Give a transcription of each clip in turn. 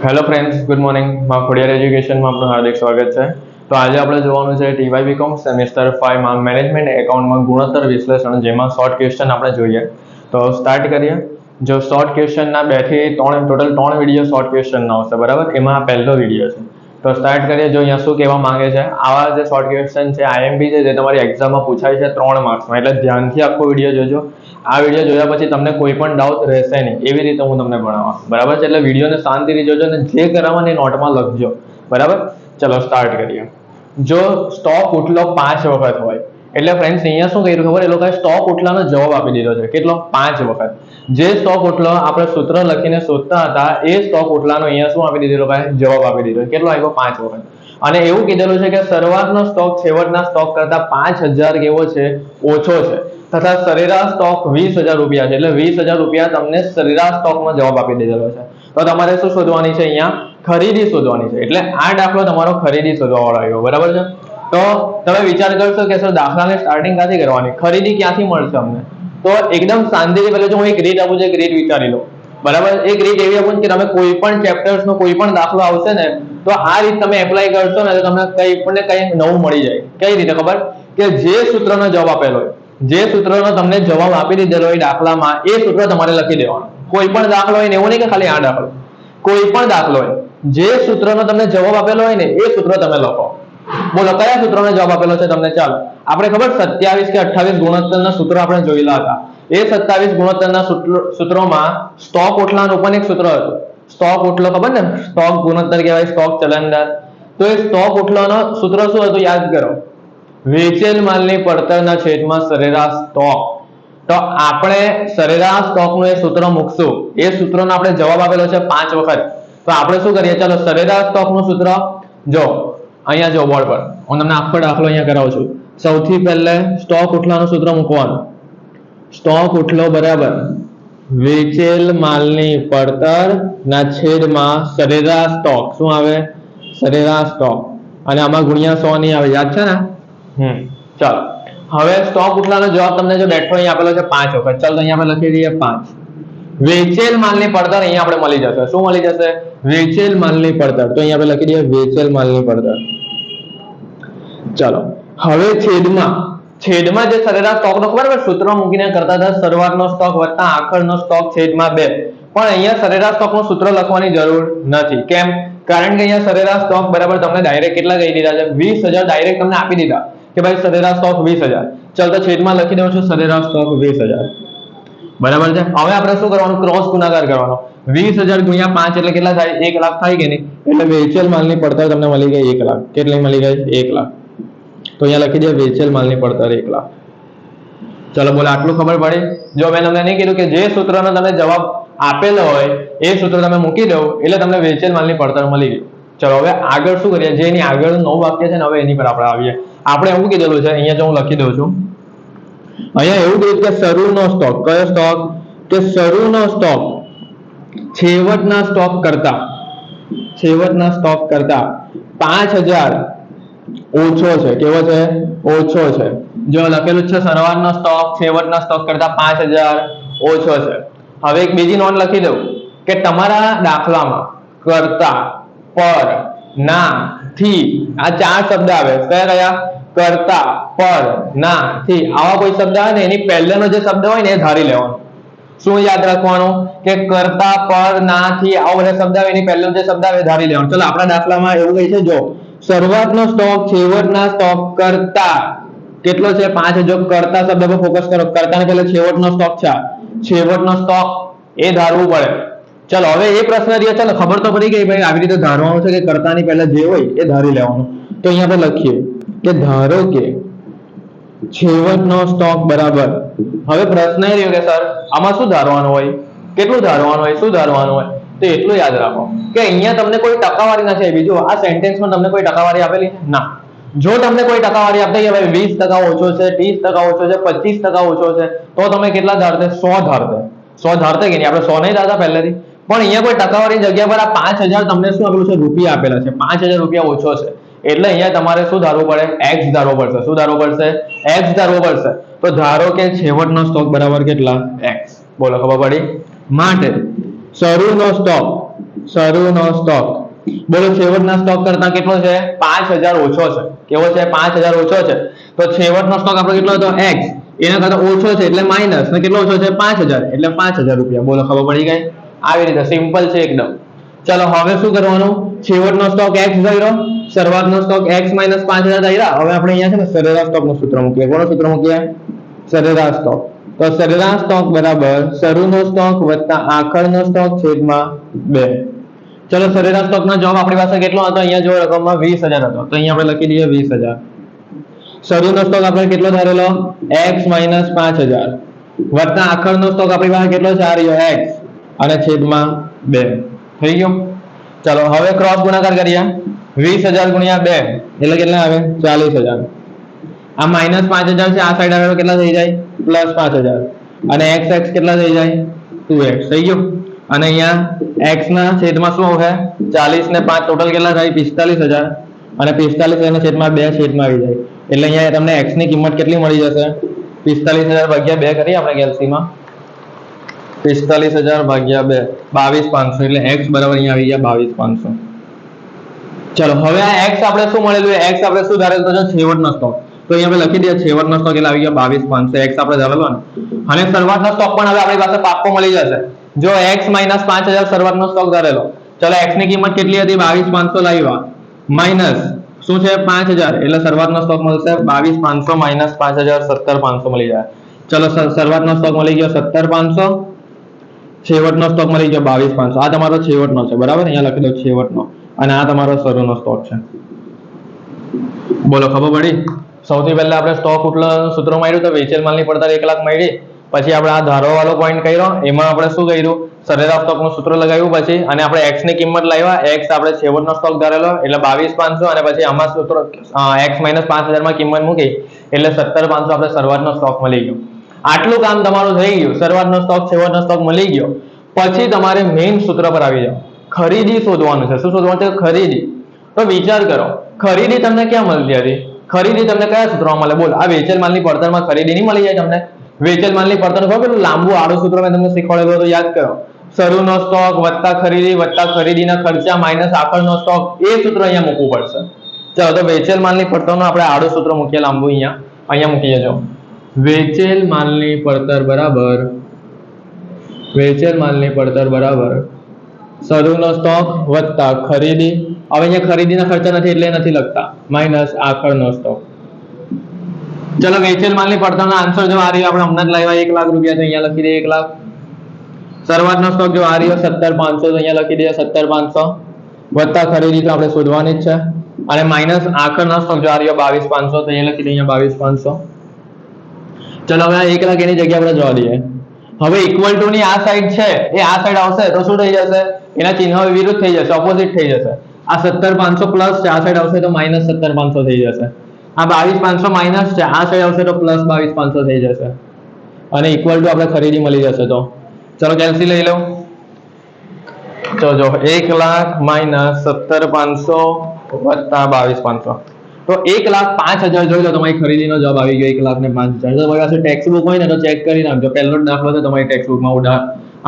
Hello friends, good morning. માં ખોડિયાર એજ્યુકેશનમાં આપનું હાર્દિક સ્વાગત છે. તો આજે આપણે જોવાનું છે ટીવાય બીકોમ સેમેસ્ટર 5 માં મેનેજમેન્ટ એકાઉન્ટમાં ગુણોત્તર વિશ્લેષણ, જેમાં શોર્ટ ક્વેશ્ચન આપણે જોઈએ. તો સ્ટાર્ટ કરીએ. જો શોર્ટ ક્વેશ્ચનના 2 થી 3 ટોટલ 3 વિડીયો શોર્ટ ક્વેશ્ચનના આવશે, બરાબર. એમાં આ પહેલો વિડીયો છે. તો સ્ટાર્ટ કરીએ. જો અહીંયા શું કહેવા માંગે છે, આવા જે શોર્ટ ક્વેશ્ચન છે આઈએમપી છે, જે તમારી એક્ઝામમાં પૂછાય છે 3 માર્ક્સમાં, એટલે ધ્યાનથી આખો વિડીયો જોજો. આ વિડીયો જોયા પછી તમને કોઈ પણ ડાઉટ રહેશે નહીં, એવી રીતે હું તમને ભણાવવા, બરાબર છે. એટલે વિડીયોને શાંતિથી જોજો અને જે કરાવવાનું એ નોટમાં લખજો, બરાબર. ચલો સ્ટાર્ટ કરીએ. જો સ્ટોક ઉઠલો 5 વખત હોય, એટલે ફ્રેન્ડ્સ અહીંયા શું કર્યું ખબર, એ લોકોએ સ્ટોક ઉઠલાનો જવાબ આપી દીધો છે. કેટલો? 5 વખત. જે સ્ટોક ઉઠલો આપણે સૂત્ર લખીને શોધતા હતા, એ સ્ટોક ઉઠલાનો અહીંયા શું આપી દીધો, લોકોએ જવાબ આપી દીધો. કેટલો આવ્યો? 5 વખત. અને એવું કીધેલું છે કે શરૂઆતનો સ્ટોક છેવટના સ્ટોક કરતા 5000 કેવો છે? ઓછો છે. તથા સરેરાશ સ્ટોક 20000 રૂપિયા છે. એટલે 20000 રૂપિયા તમને સરેરાશ સ્ટોકનો જવાબ આપી દીધેલો છે. તો તમારે શું શોધવાની છે? અહીંયા ખરીદી શોધવાની છે. એટલે આ દાખલો તમારો ખરીદી શોધવાવાળો આવ્યો, બરાબર છે. તો તમે વિચાર કરશો કે સર દાખલાની સ્ટાર્ટિંગ ક્યાંથી કરવાની, ખરીદી ક્યાંથી મળશે અમને? તો એકદમ શાંતિથી પહેલા જો હું એક રીત આપું છું, એક રીત વિચારી લો, બરાબર. એક રીત એવી આપું કે તમે કોઈ પણ ચેપ્ટર્સનો કોઈ પણ દાખલો આવશે ને, તો આ રીત તમે એપ્લાય કરશો ને, તો તમને કંઈ પણ કંઈ નવું મળી જાય. કઈ રીતે ખબર? કે જે સૂત્રનો જવાબ આપેલો હોય, જે સૂત્રનો તમને જવાબ આપી દીધેલો હોય દાખલામાં, એ સૂત્ર તમારે લખી દેવાનું. કોઈ પણ દાખલો હોય ને, એવું નહીં કે ખાલી આ દાખલો, કોઈ પણ દાખલો હોય, જે સૂત્રનો તમને જવાબ આપેલો હોય ને, એ સૂત્ર તમે લખો. બોલો કયા સૂત્રનો જવાબ આપેલો છે તમને? ચાલો આપણે ખબર 27 કે 28 ગુણોત્તરના સૂત્રો આપણે જોયેલા હતા. એ 27 ગુણોત્તરના સૂત્રોમાં સ્ટોક ઉઠલાનું પણ એક સૂત્ર હતું. સ્ટોક ઉઠલો ખબર ને, સ્ટોક ગુણોત્તર કહેવાય, સ્ટોક ચલનદાર. તો એ સ્ટોક ઉઠલાનો સૂત્ર શું હતું? યાદ કરો. વેચેલ માલની પડતરના છેદમાં સરેરાશ સ્ટોક. તો આપણે સરેરાશ સ્ટોકનું એ સૂત્ર મૂકશું. એ સૂત્રનો આપણે જવાબ આપેલો છે 5 વખત. તો આપણે શું કરીએ? ચાલો સરેરાશ સ્ટોકનું સૂત્ર જો અહીંયા જો બોર્ડ પર હું તમને આખો દાખલો અહીંયા કરાવું છું. સૌથી પહેલે સ્ટોક ઉઠલાનું સૂત્ર મૂકવાનું. સ્ટોક ઉઠલો બરાબર વેચેલ માલની પડતરના છેદમાં સરેરાશ સ્ટોક. શું આવે? સરેરાશ સ્ટોક. અને આમાં ગુણ્યા 100 નહીં આવે, યાદ છે ને? ચાલો હવે સ્ટોક ઉઠલાનો જવાબ તમને જો બેઠો અહીં આપેલો છે 5 વખત. ચાલો અહીંયા આપણે લખી દઈએ 5. વેચેલ માલની પડતર અહીંયા આપણે મળી જશે. શું મળી જશે? વેચેલ માલની પડતર. તો અહીંયા આપણે લખી દઈએ વેચેલ માલની પડતર. ચાલો હવે છેદમાં જે સરેરાશ સ્ટોકનો ખબર છે, સૂત્ર મૂકીને કરતા હતા શરૂઆતનો સ્ટોક વત્તા આખરનો સ્ટોક છેદમાં 2. પણ અહીંયા સરેરાશ સ્ટોકનું સૂત્ર લખવાની જરૂર નથી. કેમ? કારણ કે અહીંયા સરેરાશ સ્ટોક બરાબર તમને ડાયરેક્ટ કેટલા કહી દીધા છે? 20000 ડાયરેક્ટ તમને આપી દીધા કે ભાઈ સરેરાશ સ્ટોક 20000. ચાલ તો છેદમાં લખી દઉં છું સરેરાશ સ્ટોક 20000, બરાબર છે. હવે આપણે શું કરવાનું? ક્રોસ ગુણાકાર કરવાનો. 20000 ગુણ્યા 5 એટલે કેટલા થાય? 1 લાખ થાય કે નહીં? એટલે વેચેલ માલની પડતર તમને મળી ગઈ 1 લાખ. કેટલી મળી ગઈ? 1 લાખ. તો અહીંયા લખી દે વેચેલ માલની પડતર 1 લાખ. ચલો બોલો આટલું ખબર પડી? જો મેં તમને નહીં કીધું કે જે સૂત્રનો તમે જવાબ આપેલો હોય એ સૂત્ર તમે મૂકી દો એટલે તમને વેચેલ માલની પડતર મળી ગઈ. ચલો હવે આગળ શું કરીએ? જે એની આગળ 9 વાક્ય છે ને, હવે એની પર આપણે આવીએ. આપણે એવું કીધેલું છે, અહીંયા જો હું લખી દઉં છું, અહીંયા એવું કીધું કે શરૂનો સ્ટોક. કયો સ્ટોક? કે શરૂનો સ્ટોક છેવટના સ્ટોક કરતા 5000 ઓછો છે. કેવો છે? ઓછો છે. જો લખેલું છે શરૂઆતનો સ્ટોક છેવટના સ્ટોક કરતા 5000 ઓછો છે. હવે એક બીજી નોંધ લખી દઉં કે તમારા દાખલામાં કરતા, પર, ના, થી આ 4 શબ્દ આવે. કયા કયા? કરતા, પર, ના, થી. આવા કોઈ શબ્દ આવે ને, એની પહેલેનો જે શબ્દ હોય ને એ ધારી લેવાનો. શું યાદ રાખવાનું? કે કરતા, પર, ના, થી આવા બધા શબ્દ આવે, એની પહેલેનો જે શબ્દ આવે એ ધારી લેવાનો. ચલો આપણા દાખલામાં એવું કહે છે, જો શરૂઆતનો સ્ટોક છેવટના સ્ટોક કરતા કેટલો છે? 5000. કરતા શબ્દ પર ફોકસ કરો. કરતા ને પહેલા છેવટનો સ્ટોક છે, છેવટનો સ્ટોક એ ધારવું પડે. ચલો હવે એ પ્રશ્ન રહ્યો. ચલો ખબર તો પડી ગઈ ભાઈ, આવી રીતે ધારવાનું છે કે કરતાની પહેલા જે હોય એ ધારી લેવાનું. તો અહીંયા આપણે લખીએ કે ધારો કે છેવટનો સ્ટોક બરાબર. હવે પ્રશ્ન એ રહ્યો કે સર આમાં શું ધારવાનું હોય? કેટલું ધારવાનું હોય? શું ધારવાનું હોય? તો એટલું યાદ રાખો કે અહીંયા તમને કોઈ ટકાવારી નથી આપી. જો આ સેન્ટેન્સમાં તમને કોઈ ટકાવારી આપેલી છે ના. જો તમને કોઈ ટકાવારી આપે કે ભાઈ 20% ઓછો છે, 30% ઓછો છે, 25% ઓછો છે, તો તમે કેટલા ધારતે? 100 ધારતે. 100 ધારતે કે નહીં? આપણે 100 નહીં ધારતા પહેલેથી. પણ અહીંયા કોઈ ટકાવારી જગ્યા પર આ 5000 તમને શું આપેલું છે? રૂપિયા આપેલા છે. 5000 રૂપિયા ઓછો છે એટલે અહીંયા તમારે શું ધારવું પડે? x ધારવું પડશે. શું ધારવું પડશે? x ધારવું પડશે. તો ધારો કે છેવટનો સ્ટોક બરાબર કેટલા? x. બોલો ખબર પડી? માટે શરૂનો સ્ટોક શરૂનો સ્ટોક. બોલો છેવટના સ્ટોક કરતા કેટલો છે? 5000 ઓછો છે. કેવો છે? 5000 ઓછો છે. તો છેવટનો સ્ટોક આપણો કેટલો હતો? x. એના કરતા ઓછો છે એટલે માઈનસ, ને કેટલો ઓછો છે? 5000 એટલે 5000 રૂપિયા. બોલો ખબર પડી ગઈ? આવી રીતે સિમ્પલ છે એકદમ. ચલો હવે શું કરવાનું? છેવટનો સ્ટોક x ધર્યો, શરૂઆતનો સ્ટોક x - 5000 ધર્યા. હવે આપણે અહીંયા છે ને સરેરાશ સ્ટોકનું સૂત્ર મૂકીએ. કોનું સૂત્ર મૂકીએ? સરેરાશ સ્ટોક. તો સરેરાશ સ્ટોક બરાબર શરૂનો સ્ટોક વત્તા આખરનો સ્ટોક છેદમાં 2. ચલો સરેરાશ સ્ટોકનો જવાબ આપણી પાસે કેટલો હતો? અહીંયા જો રકમમાં 20000 હતો, તો અહીંયા આપણે લખી દઈએ 20000. શરૂનો સ્ટોક આપણે કેટલો ધારેલો? x - 5000 વત્તા આખરનો સ્ટોક આપણી પાસે કેટલો છે? આ રહ્યો x અને છેદમાં 2. થઈ ગયું? ચલો હવે ક્રોસ ગુણાકાર કરીએ. 20000 ગુણ્યા 2 એટલે કેટલા આવે? 40000. આ -5000 છે, આ સાઈડ આવે તો કેટલા થઈ જાય? +5000. અને x કેટલા થઈ જાય? 2x. થઈ ગયું? અને અહીંયા x ના છેદમાં શું આવશે? 40 ને 5 ટોટલ કેટલા થાય? 45000. અને 45 અને છેદમાં 2 છેદમાં આવી જાય. એટલે અહીંયા તમને x ની કિંમત કેટલી મળી જશે? 45000 ભાગ્યા 2 કરીએ આપણે કેલ્સીમાં. 45000 ભાગ્યા 2 22500. એટલે x બરાબર અહીંયા આવી ગયા 22500. ચલો હવે આ x આપણે શું મળેલું? x આપણે શું ધારેલું? તો છેવટનો સ્ટોક. તો અહીંયા આપણે લખી દઈએ છેવટનો સ્ટોક એટલે આવી ગયો 22500. x આપણે ધારેલો ને. અને શરૂઆતનો સ્ટોક પણ હવે આપણી પાસે પાક્કો મળી જશે. જો x - 5000 શરૂઆતનો સ્ટોક ધારેલો. ચલો x ની કિંમત કેટલી હતી? 22500 લાવ્યા. માઈનસ શું છે? 5000. એટલે શરૂઆતનો સ્ટોક મળશે 22500 - 5000 17500 મળી જાય. ચલો શરૂઆતનો સ્ટોક મળી ગયો 17500. છેવટનો સ્ટોક મળી ગયો 22500. આ તમારો છેવટનો છે, બરાબર? અહીંયા લખી દો છેવટનો. અને આ તમારો શરૂનો સ્ટોક છે. બોલો ખબર પડી? સૌથી પહેલા આપણે સ્ટોક સૂત્ર માર્યું તો વેચેલ માલની પડતર 1 લાખ મળી. પછી આપણે આ ધારો વાળો પોઈન્ટ કર્યો, એમાં આપણે શું કર્યું? સરેરાશ સ્ટોકનું સૂત્ર લગાવ્યું. પછી અને આપણે x ની કિંમત લાવ્યા. x આપણે છેવટનો સ્ટોક ધારેલો એટલે 22500. અને પછી આમાં સૂત્ર x - 5000 માં કિંમત મૂકી એટલે 17500 આપણે શરૂઆતનો સ્ટોક મળી ગયો. આટલું કામ તમારું થઈ ગયું. શરૂઆતનો સ્ટોક છેવટનો સ્ટોક મળી ગયો. પછી તમારે મેઇન સૂત્ર પર આવી જાઓ. ખરીદી શોધવાનું છે. શું શોધવાનું છે? ખરીદી. તો વિચાર કરો, ખરીદી તમને ક્યાં મળતી હતી? ખરીદી તમને કયા સૂત્રમાં મળે? બોલ. આ વેચેલ માલની પડતરમાં ખરીદી નહીં મળી જાય તમને? વેચેલ માલની પડતરનું ખબર પેલું લાંબુ આડું સૂત્ર મેં તમને શીખવાડેલું તો યાદ કરો. શરૂનો સ્ટોક વત્તા ખરીદીના ખર્ચા માઇનસ આખરનો સ્ટોક. એ સૂત્ર અહીંયા મૂકવું પડશે. ચાલો તો વેચેલ માલની પડતરનું આપણે આડું સૂત્ર મૂકીએ લાંબુ. અહીંયા મૂકી દેજો. વેચેલ માલની પડતર બરાબર શરૂનો સ્ટોક વત્તા ખરીદી. હવે અહીંયા ખરીદીના ખર્ચા નથી એટલે નથી લખતા. માઇનસ આખરનો સ્ટોક. ચલો વેચેલ માલની પડતરનો આન્સર જો આ રહ્યો, આપણે હમણાં જ લાવ્યા 1 લાખ રૂપિયા, તો અહીંયા લખી દઈએ 1 લાખ. શરૂઆતનો સ્ટોક જો આ રહ્યો 17500, તો અહીંયા લખી દઈએ 17500. વત્તા ખરીદી તો આપણે શોધવાની જ છે. અને માઇનસ આખરનો સ્ટોક જો આ રહ્યો 22500, તો અહીંયા લખી દઈએ 22500. ચલો હવે 1 લાખ એની જગ્યા આપણે જવા દઈએ. હવે ઇક્વલ ટુ ની આ સાઈડ છે એ આ સાઈડ આવશે તો શું થઈ જશે? એના ચિહ્ન વિરુદ્ધ થઈ જશે, ઓપોઝિટ થઈ જશે. આ 17500 પ્લસ છે, આ સાઈડ આવશે તો માઇનસ 17500 થઈ જશે. આ 22500 માઇનસ છે, આ સાઈડ આવશે તો પ્લસ 22500 થઈ જશે. અને ઇક્વલ ટુ આપણે ખરીદી મળી જશે. તો ચલો કેલ્સી લઈ લો. જો 1 લાખ માઇનસ 17500 વત્તા 22500. તો 1,05,000 જોઈ લો, તમારી ખરીદીનો જવાબ આવી ગયો 1,05,000. તમારી પાસે ટેક્સ્ટ બુક હોય ને તો ચેક કરી નાખજો. પહેલો દાખલો છે તમારી ટેક્સ્ટ બુકમાં.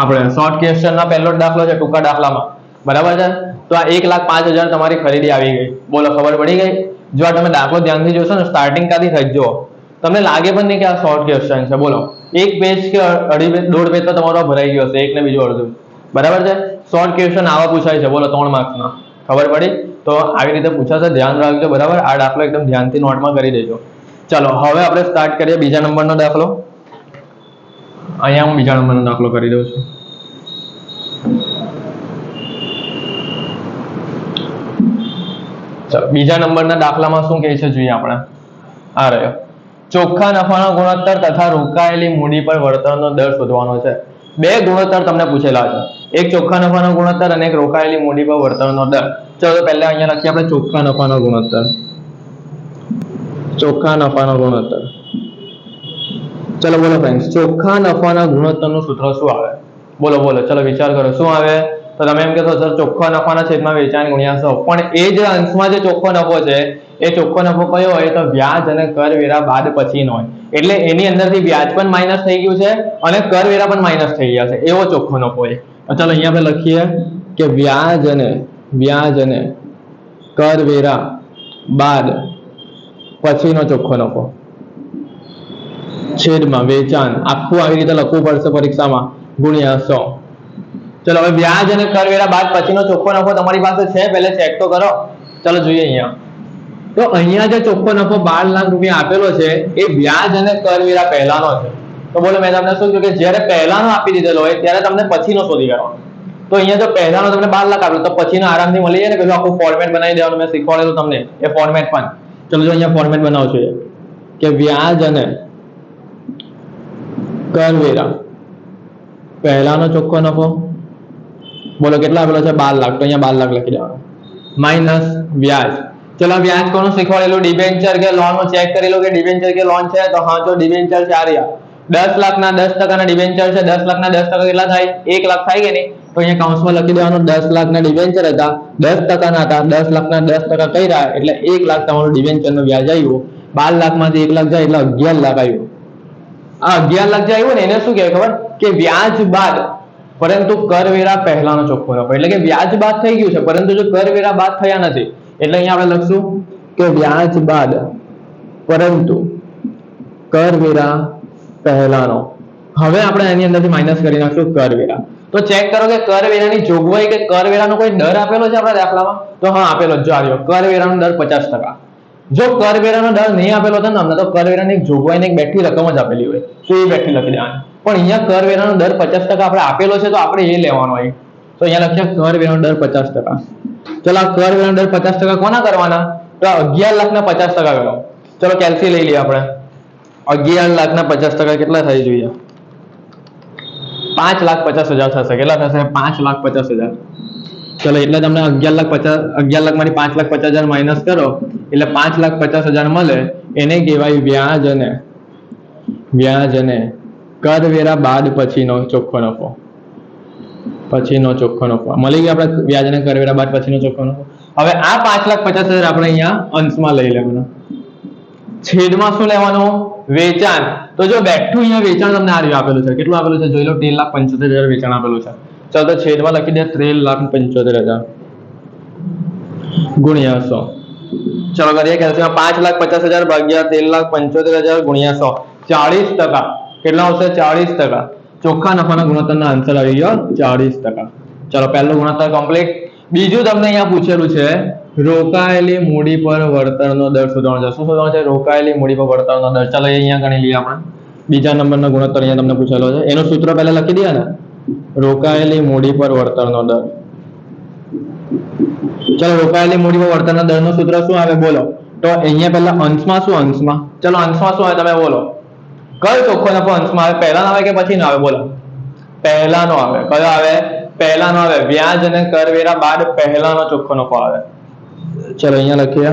આપણે શોર્ટ ક્વેશ્ચનના પહેલો દાખલો છે ટૂંકા દાખલામાં, બરાબર છે? તો આ 1,05,000 તમારી ખરીદી આવી ગઈ. બોલો ખબર પડી ગઈ? જો આ તમે દાખલો ધ્યાનથી જોશો ને, સ્ટાર્ટિંગ કાથી થઈ જુઓ, તમને લાગે પણ નહીં કે આ શોર્ટ ક્વેશ્ચન છે. બોલો એક પેજ કે દોઢ પેજ તો તમારો ભરાઈ ગયો હશે, એક ને બીજું અડધું, બરાબર છે? શોર્ટ ક્વેશ્ચન આવા પૂછાય છે. બોલો 3 માર્ક્સના. ખબર પડી? તો આવી રીતે પૂછાશે, ધ્યાન રાખજો, બરાબર? આ દાખલો એકદમ ધ્યાનથી નોટમાં કરી દેજો. ચાલો હવે આપણે સ્ટાર્ટ કરીએ બીજા નંબરનો દાખલો. અહીંયા હું બીજા નંબરનો દાખલો કરી દઉં છું. ચાલો બીજા નંબરના દાખલામાં શું કહે છે જોઈએ આપણે. આ રહ્યો, ચોખ્ખા નફાનો ગુણોત્તર તથા રોકાયેલી મૂડી પર વળતરનો દર શોધવાનો છે. 2 ગુણોત્તર તમને પૂછેલા છે, એક ચોખ્ખા નફાનો ગુણોત્તર અને એક રોકાયેલી મૂડી પર વળતરનો દર. ચલો પહેલા અહીંયા લખીએ આપણે ચોખ્ખા નફાનો ગુણોત્તર. ચોખ્ખા નફાનો ગુણોત્તર. ચલો બોલો ફ્રેન્ડ્સ, ચોખ્ખા નફાના ગુણોત્તરનું સૂત્ર શું આવે? બોલો ચલો વિચાર કરો શું આવે? તો તમે એમ કહેશો સર ચોખ્ખા નફાના છેદમાં વેચાણ ગુણ્યા 100. પણ એ જે અંશમાં જે ચોખ્ખો નફો છે એ ચોખ્ખો નફો કયો હોય? તો વ્યાજ અને કરવેરા બાદ પછીનો હોય. એટલે એની અંદરથી વ્યાજ પણ માઇનસ થઈ ગયું છે અને કરવેરા પણ માઇનસ થઈ ગયા છે, એવો ચોખ્ખો નફો હોય. ચાલો અહીંયા આપણે લખીએ કે વ્યાજ અને કરવેરા બાદ પછીનો ચોખ્ખો નફો છેદમાં વેચાણ, આખું આવી રીતે લખવું પડશે પરીક્ષામાં, ગુણ્યા 100. ચલો હવે વ્યાજ અને કરવેરા બાદ પછીનો ચોખ્ખો નફો તમારી પાસે છે, પહેલા ચેક તો કરો. ચલો જોઈએ અહીંયા. તો અહીંયા જે ચોખ્ખો નફો 12 લાખ રૂપિયા આપેલો છે એ વ્યાજ અને કરવેરા પહેલાનો છે. તો બોલો મેં તમને શું કહ્યું કે જ્યારે પહેલાનો આપી દીધેલો હોય ત્યારે તમને પછીનો શોધી કાઢવાનો. તો અહીંયા જો પહેલાનો તમને 12 લાખ આપ્યો તો પછીનો આરામથી મળી જાય ને, પેલું આખું ફોર્મેટ બનાવી દેવાનું, મેં શીખવાડેલું તમને એ ફોર્મેટ પણ. ચલો જો અહીંયા ફોર્મેટ બનાવશું કે વ્યાજ અને કરવેરા પહેલાનો ચોખ્ખો નફો બોલો કેટલા આપેલો છે 12 લાખ, તો અહીંયા 12 લાખ લખી દેવાનો માઇનસ વ્યાજ. ચલો વ્યાજ કોનું શીખવાડેલું, ડિબેન્ચર કે લોન નું ચેક કરી લો કે ડિબેન્ચર કે લોન છે. તો હા જો ડિબેન્ચર છે, આ રહ્યા 10 લાખના 10% ડિબેન્ચર છે. 10 લાખના 10% કેટલા થાય, 1 લાખ થાય કે નહીં. તો અહીંયા કૌંસમાં લખી દેવાનું 10 લાખના ડિબેન્ચર હતા, 10% ના હતા, 10 લાખના 10% કર્યા એટલે 1 લાખ તમારું ડિબેન્ચર નું વ્યાજ આવ્યું. 12 લાખમાંથી 1 લાખ જાય એટલે 11 લાખ આવ્યું. આ 11 લાખ જે આવ્યું ને એને શું કહેવાય ખબર, કે વ્યાજ બાદ પરંતુ કરવેરા પહેલાનો ચોખ્ખો નફો. એટલે કે વ્યાજ બાદ થઈ ગયું છે પરંતુ જો કરવેરા બાદ થયા નથી, એટલે અહીંયા આપણે લખશું કે વ્યાજ બાદ પરંતુ કરવેરા પહેલાનો. હવે આપણે આની અંદરથી માઈનસ કરી નાખશું કરવેરા. તો ચેક કરો કે કરવેરાની જોગવાઈ કે કરવેરાનો કોઈ દર આપેલો છે આપણા દાખલામાં. તો હા આપેલો જ, જો આવ્યો કરવેરાનો દર 50%. જો કરવેરાનો દર નહીં આપેલો હતો ને અમને, તો કરવેરાની જોગવાઈને એક બેઠી રકમ જ આપેલી હોય તો એ બેઠી લખી દેવાની. પણ અહીંયા કરવેરાનો દર 50% આપણે આપેલો છે તો આપણે એ લેવાનો હોય. તો અહીંયા લખીએ કરવેરાનો દર 50%. ચલો આ કરવેરાનો દર 50% કોના કરવાના, તો 11 લાખના 50% કરો. ચલો કેલ્સી લઈ લઈએ આપણે. 11 લાખના 50% કેટલા થઈ જોઈએ, 5,50,000 થશે. કેટલા થશે, 5,50,000. ચલો એટલે તમને 11 લાખમાંથી 5,50,000 માઇનસ કરો એટલે 5,50,000 મળે. એને કહેવાય વ્યાજ અને કરવેરા બાદ પછીનો ચોખ્ખો નફો. મળી ગયો આપણે વ્યાજ અને કરવેરા બાદ પછીનો ચોખ્ખો નફો. હવે આ 5,50,000 આપણે અહીંયા અંશમાં લઈ લેવાનું, છેદમાં શું લેવાનું, વેચાણ. તો જો બેઠું અહીંયા વેચાણ તમને આ રહ્યું આપેલું છે, કેટલું આપેલું છે જોઈ લો, 13,75,000 વેચાણ આપેલું છે. ચાલો તો છેદમાં લખી દે 13,75,000 ગુણ્યા 100. ચલો કરીએ કેલ્સીમાં 5,50,000 ભાગ્યા 13,75,000 ગુણ્યા 100, 40%. કેટલા આવશે, 40%. ચોખ્ખા નફાના ગુણોત્તરનો આન્સર આવી ગયો 40%. ચલો પહેલો ગુણોત્તર કમ્પ્લીટ. બીજું તમને અહીંયા પૂછેલું છે રોકાયેલી મૂડી પર વળતરનો દર શોધવાનો છે. શું શોધવાનો છે, રોકાયેલી મૂડી પર વળતરનો દર. ચાલો અહીંયા ગણી લઈએ આપણે. બીજા નંબરનો ગુણોત્તર અહીંયા તમને પૂછેલો છે, એનું સૂત્ર પહેલા લખી દઈએ ને, રોકાયેલી મૂડી પર વળતરનો દર. ચલો રોકાયેલી મૂડી પર વળતરના દરનું સૂત્ર શું આવે બોલો. તો અહીંયા પહેલા અંશમાં શું, અંશમાં ચલો અંશમાં શું આવે તમે બોલો, કયો ચોખ્ખો નફો અંશમાં આવે, પહેલાનો આવે કે પછીનો આવે બોલો, પહેલાનો આવે. કયો આવે, પહેલાનો આવે. વ્યાજ અને કરવેરા બાદ પહેલાનો ચોખ્ખો નફો આવે. ચલો અહીંયા લખીએ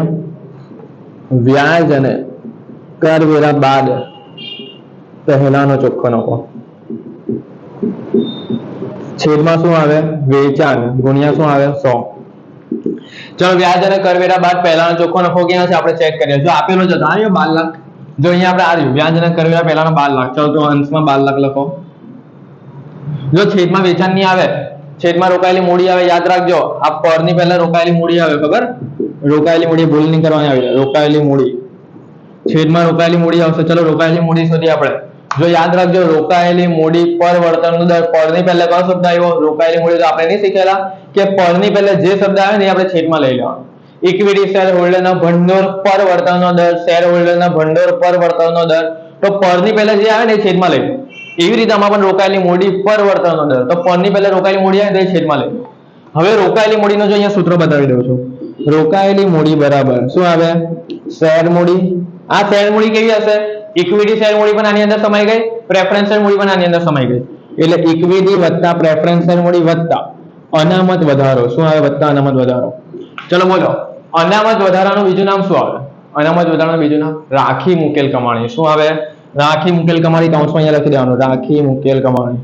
વ્યાજ અને કરવેરા બાદ પહેલાનો ચોખ્ખો નફો, છેદમાં શું આવે, વેચાણ, ગુણ્યા શું આવે 100. ચલો વ્યાજ અને કરવેરા બાદ પહેલાનો ચોખ્ખો નફો ક્યાં છે આપણે ચેક કરીએ. જો આપેલો છે તો આવ્યો 12 લાખ. જો અહીંયા આપણે આવ્યું વ્યાજ અને કરવેરા પહેલાનો 12 લાખ. ચલો તો અંશમાં 12 લાખ લખો. જો છેદમાં વેચાણ નહીં આવે, છેદમાં રોકાયેલી મૂડી આવે. યાદ રાખજો આ પરની પહેલા રોકાયેલી મૂડી આવે, ખબર, રોકાયેલી મૂડી ભૂલ નહીં કરવાની આવી, રોકાયેલી મૂડી છેદમાં રોકાયેલી મૂડી આવશે. ચલો રોકાયેલી મૂડી શોધી આપણે. જો યાદ રાખજો રોકાયેલી મૂડી પર વળતરનો દર, પરની પહેલા કયો શબ્દ આવ્યો, રોકાયેલી મૂડી. તો આપણે નહીં શીખેલા કે પરની પહેલા જે શબ્દ આવે ને આપણે છેદમાં લઈ લેવાનો. ઇક્વિટી શેર હોલ્ડરના ભંડોળ પર વળતરનો દર, શેર હોલ્ડરના ભંડોળ પર વળતરનો દર. તો પરની પહેલા જે આવે ને એ છેદમાં લઈ લો. એવી રીતે આમાં પણ રોકાયેલી મૂડી પર વળતરનો દર, તો પરની પહેલા રોકાયેલી મૂડી આવે તો એ છેદમાં લઈ લો. હવે રોકાયેલી મૂડીનો જો અહીંયા સૂત્ર બતાવી દઉં છું. રોકાયેલી મૂડી બરાબર શું આવે, શેર મૂડી. આ શેર મૂડી કેવી હશે, ઇક્વિટી શેર મૂડી પણ આની અંદર સમાઈ ગઈ, પ્રેફરન્સ શેર મૂડી પણ આની અંદર સમાઈ ગઈ. એટલે ઇક્વિટી વત્તા પ્રેફરન્સ શેર મૂડી વત્તા અનામત વધારો. શું આવે, વત્તા અનામત વધારો. ચલો બોલો અનામત વધારાનું બીજું નામ શું આવે, અનામત વધારાનું બીજું નામ રાખી મુકેલ કમાણી. શું આવે, રાખી મુકેલ કમાણી. કૌંસમાં અહીંયા લખી દેવાનું રાખી મુકેલ કમાણી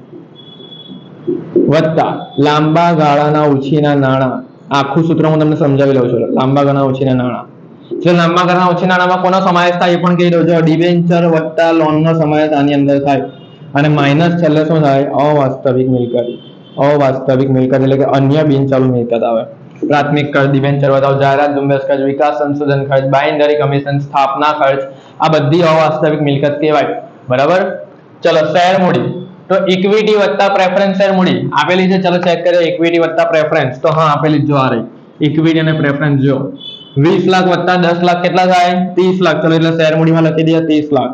વત્તા લાંબા ગાળાના ઉછીના નાણાં. આખું સૂત્ર હું તમને સમજાવી લઉં છું. લાંબા ગાળાના ઉછીના નાણાં. જે લાંબા ગાળાના ઉછીના નાણાંમાં કોનો સમાવેશ થાય એ પણ કહી દઉં છું. ડિબેન્ચર વત્તા લોનનો સમાવેશ આની અંદર થાય. અને માઇનસ છેલ્લે શું થાય, અવાસ્તવિક મિલકત. અવાસ્તવિક મિલકત એટલે કે અન્ય બિનચાલુ મિલકત આવે. પ્રાથમિક ખર્ચ, ડિબેન્ચર વધારો, જાહેરાત ઝુંબેશ ખર્ચ, વિકાસ સંશોધન ખર્ચ, બાંયધરી કમિશન, સ્થાપના ખર્ચ, આ બધી અવાસ્તવિક મિલકત કહેવાય. બરાબર. ચલો શેર મૂડી, તો ઇક્વિટી વત્તા પ્રેફરન્સ શેર મૂડી આપેલી છે. ચલો ચેક કરીએ ઇક્વિટી વત્તા પ્રેફરન્સ. તો હા આપેલી જો આ રહી ઇક્વિટી અને પ્રેફરન્સ. જો 20 લાખ વત્તા 10 લાખ કેટલા થાય? 30 લાખ. ચલો એટલે શેર મૂડીમાં લખી દઈએ 30 લાખ